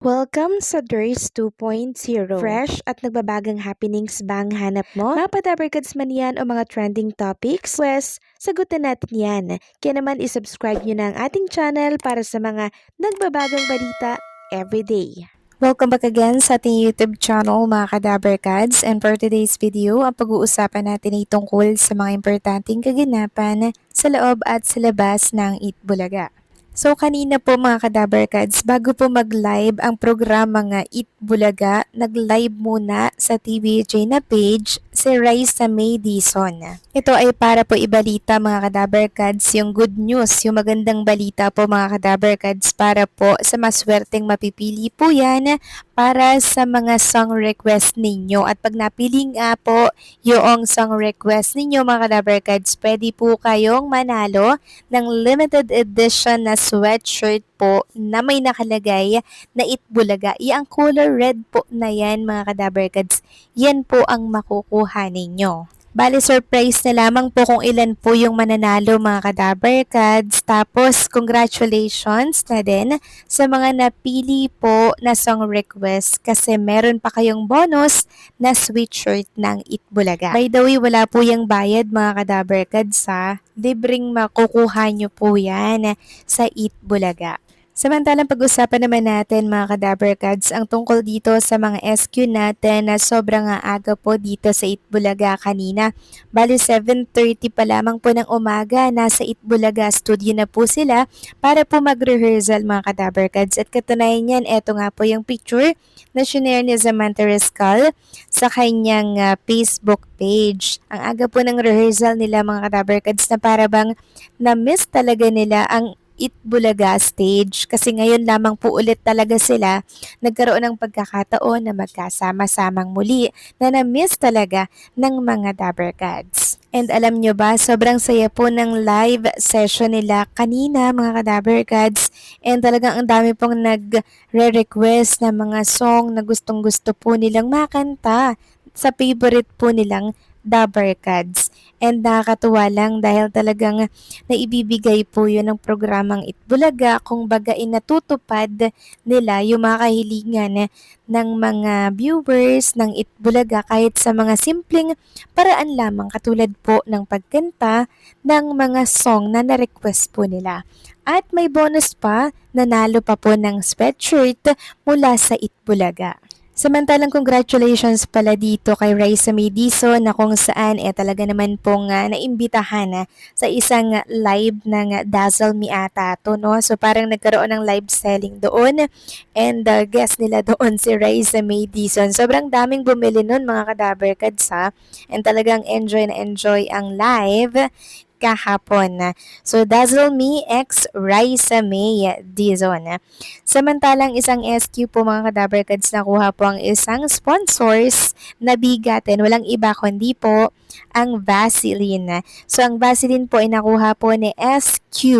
Welcome sa DRS 2.0. Fresh at nagbabagang happenings ba ang hanap mo? Mga padabarkads man yan o mga trending topics? Pwes, sagutin natin yan. Kaya naman isubscribe nyo na ang ating channel para sa mga nagbabagang balita everyday. Welcome back again sa ating YouTube channel mga Kadabarkads, and for today's video, ang pag-uusapan natin ay tungkol sa mga importanteng kaganapan sa loob at sa labas ng Itbulaga. So kanina po mga Kadabarkads, bago po mag-live ang programa nga Itbulaga, nag-live muna sa TVJ na page si Raisa May Dizon. Ito ay para po ibalita mga Kadabarkads yung good news, yung magandang balita po mga Kadabarkads para po sa maswerteng mapipili po yan para sa mga song request ninyo. At pag napili nga po yung song request ninyo mga Kadabarkads, pwede po kayong manalo ng limited edition na sweatshirt po na may nakalagay na Itbulaga. Ang color red po na yan mga Kadabarkads, yan po ang makukuha ninyo. Bali, surprise na lamang po kung ilan po yung mananalo mga Kadabarkads. Tapos, congratulations na din sa mga napili po na song request kasi meron pa kayong bonus na sweatshirt ng Itbulaga. By the way, wala po yung bayad mga Kadabarkads ha. Libreng makukuha nyo po yan sa Itbulaga. Samantalang pag-usapan naman natin mga Kadabarkads ang tungkol dito sa mga SQ natin na sobrang aga po dito sa Itbulaga kanina. Bali 7:30 pa lamang po ng umaga, nasa Itbulaga studio na po sila para po mag-rehearsal mga Kadabarkads. At katunayan yan, eto nga po yung picture na shinare ni Samantha Rescal sa kanyang Facebook page. Ang aga po ng rehearsal nila mga Kadabarkads na para bang na-miss talaga nila ang Itbulaga stage kasi ngayon lamang po ulit talaga sila nagkaroon ng pagkakataon na magkasama-samang muli na na-miss talaga ng mga Dabarkads. And alam nyo ba, sobrang saya po ng live session nila kanina mga Kadabarkads, and talagang ang dami pong nagre-request na mga song na gustong gusto po nilang makanta sa favorite po nilang Dabarkads. And nakakatuwa lang dahil talagang naibibigay po yun ng programang Itbulaga kung baga natutupad nila yung mga kahilingan ng mga viewers ng Itbulaga kahit sa mga simpleng paraan lamang katulad po ng pagkanta ng mga song na na-request po nila. At may bonus pa, nanalo pa po ng sweatshirt mula sa Itbulaga. Samantalang congratulations pala dito kay Raisa May Dizon na kung saan talaga naman pong naimbitahan sa isang live ng Dazzle Me ata to, no? So parang nagkaroon ng live selling doon and guest nila doon si Raisa May Dizon. Sobrang daming bumili nun mga Kadabarkads ha, and talagang enjoy na enjoy ang live kahapon. So, Dazzle Me x Raisa May Dizon. Samantalang isang SQ po mga Kadabarkads, nakuha po ang isang sponsors na bigatin. Walang iba kundi po ang Vaseline. So, ang Vaseline po ay nakuha po ni SQ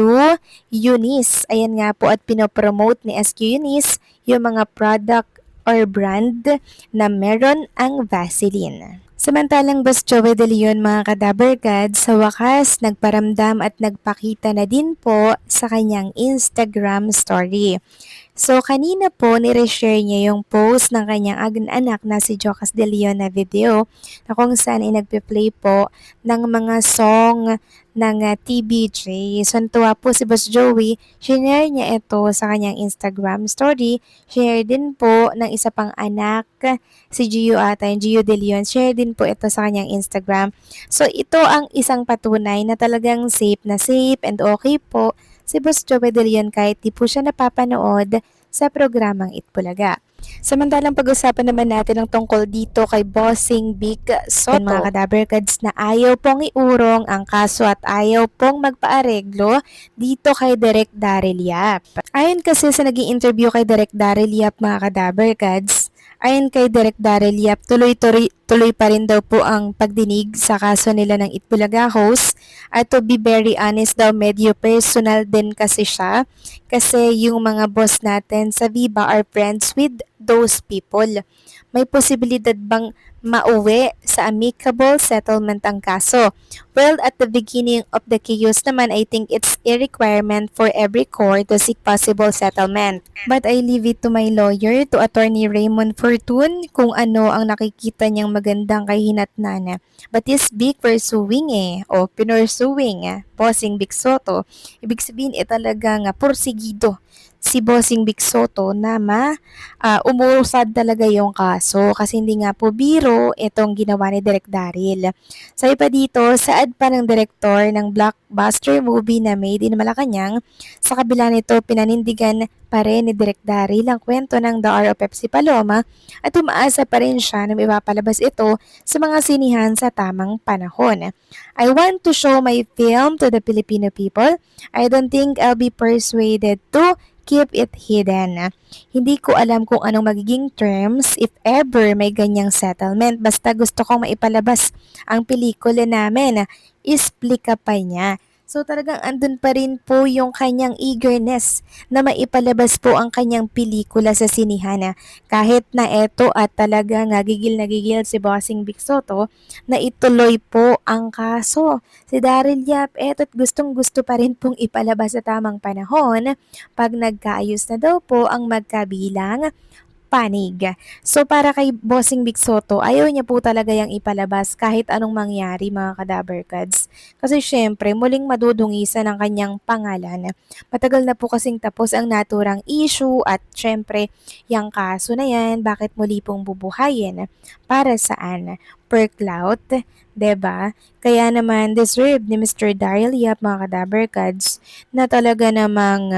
Eunice. Ayan nga po at pinopromote ni SQ Eunice yung mga product or brand na meron ang Vaseline. Samantalang Boss Joey De Leon mga Kadabarkads, sa wakas nagparamdam at nagpakita na din po sa kanyang Instagram story. So kanina po nire-share niya yung post ng kanyang anak na si Jocas De Leon na video na kung saan ay nagpe-play po ng mga song ng TBJ. So natuwa po si Boss Joey, share niya ito sa kanyang Instagram story. Share din po ng isa pang anak, si Gio ata, yung Gio De Leon. Share din po ito sa kanyang Instagram. So ito ang isang patunay na talagang safe and okay po si Boss Joey De Leon kahit di po siya napapanood sa programang Itbulaga. Samantalang pag-usapan naman natin ang tungkol dito kay Bossing Big Soto. Mga Kadabarkads na ayaw pong iurong ang kaso at ayaw pong magpaareglo dito kay Direk Daryl Yap. Ayon kasi sa naging interview kay Direk Daryl Yap mga Kadabarkads, ayon kay Direk Daryl Yap, tuloy pa rin daw po ang pagdinig sa kaso nila ng Itbulaga host. At to be very honest daw, medyo personal din kasi siya. Kasi yung mga boss natin sa Viva are friends with those people? May posibilidad bang mauwi sa amicable settlement ang kaso? Well, at the beginning of the chaos naman, I think it's a requirement for every court to seek possible settlement. But I leave it to my lawyer, to Attorney Raymond Fortun, kung ano ang nakikita niyang magandang kay Hinatnan. But is Vic pursuing o pinursuing Bossing Vic Soto. Ibig sabihin talagang porsigido si Bossing Vic Soto na umusad talaga yung kaso kasi hindi nga po biro itong ginawa ni Direk Daryl. Sabi pa dito, saad pa ng direktor ng blockbuster movie na Made in Malacanang, sa kabila nito pinanindigan pa rin ni Direk Daryl ang kwento ng The Hour of Pepsi Paloma at umaasa pa rin siya na mapapalabas ito sa mga sinihan sa tamang panahon. I want to show my film to the Filipino people. I don't think I'll be persuaded to keep it hidden. Hindi ko alam kung anong magiging terms if ever may ganyang settlement. Basta gusto kong maipalabas ang pelikula namin. Isplika pa niya. So talagang andun pa rin po yung kanyang eagerness na maipalabas po ang kanyang pelikula sa sinihan. Kahit na eto at talagang gigil na gigil si Bossing Vic Soto na ituloy po ang kaso. Si Daryl Yap eto't gustong gusto pa rin pong ipalabas sa tamang panahon pag nagkaayos na daw po ang magkabilang panig. So para kay Bossing Vic Soto, ayaw niya po talaga yung ipalabas kahit anong mangyari mga kadaberkads. Kasi syempre, muling madudungisan ang kanyang pangalan. Matagal na po kasing tapos ang naturang issue at syempre, yung kaso na yan, bakit muli pong bubuhayin? Para saan? Per clout? 'Di ba? Kaya naman deserve ni Mr. Daryl Yap mga kadaberkads na talaga namang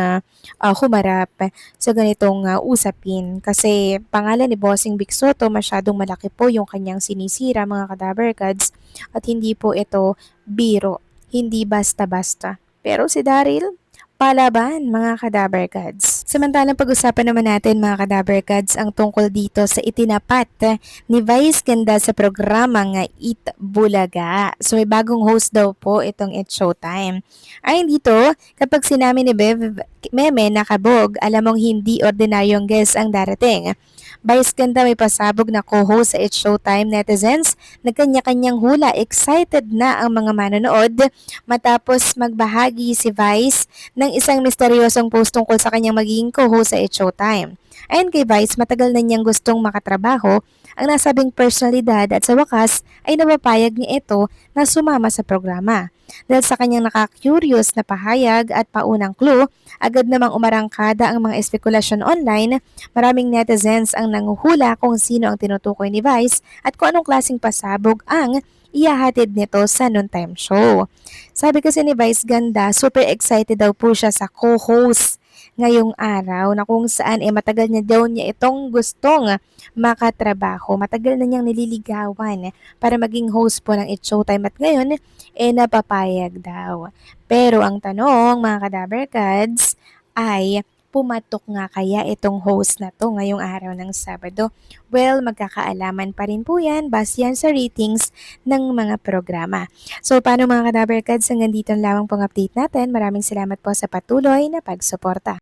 humarap sa ganitong usapin kasi pangalan ni Bossing Vic Soto masyadong malaki po yung kanyang sinisira mga kadaberkads at hindi po ito biro, hindi basta-basta. Pero si Daryl, palaban mga kadaberkads. Samantalang pag-usapan naman natin mga kadaberkads ang tungkol dito sa itinapat ni Vice Ganda sa programang Eat Bulaga. So may bagong host daw po itong It's Showtime. Ay dito, kapag sinami ni Bev Meme nakabog, alam mong hindi ordinaryong guest ang darating. Vice Ganda may pasabog na co-host sa It's Showtime netizens. Nagkanya-kanyang hula, excited na ang mga manonood matapos magbahagi si Vice ng isang misteryosong post tungkol sa kanyang magiging co-host sa It's Showtime. Ayon kay Vice, matagal na niyang gustong makatrabaho ang nasabing personalidad at sa wakas ay napapayag niya ito na sumama sa programa. Dahil sa kanyang nakakurious na pahayag at paunang clue, agad namang umarangkada ang mga espekulasyon online. Maraming netizens ang nanguhula kung sino ang tinutukoy ni Vice at kung anong klaseng pasabog ang ihahatid nito sa noontime show. Sabi kasi ni Vice Ganda, super excited daw po siya sa co-host ngayong araw na kung saan matagal niya daw niya itong gustong makatrabaho. Matagal na niyang nililigawan para maging host po ng It's Showtime at ngayon napapayag daw. Pero ang tanong mga kadaberkads ay pumatok nga kaya itong host na to ngayong araw ng Sabado? Well, magkakaalaman pa rin po yan base yan sa ratings ng mga programa. So, paano mga kadaberkads, hanggang dito lamang pong update natin. Maraming salamat po sa patuloy na pagsuporta.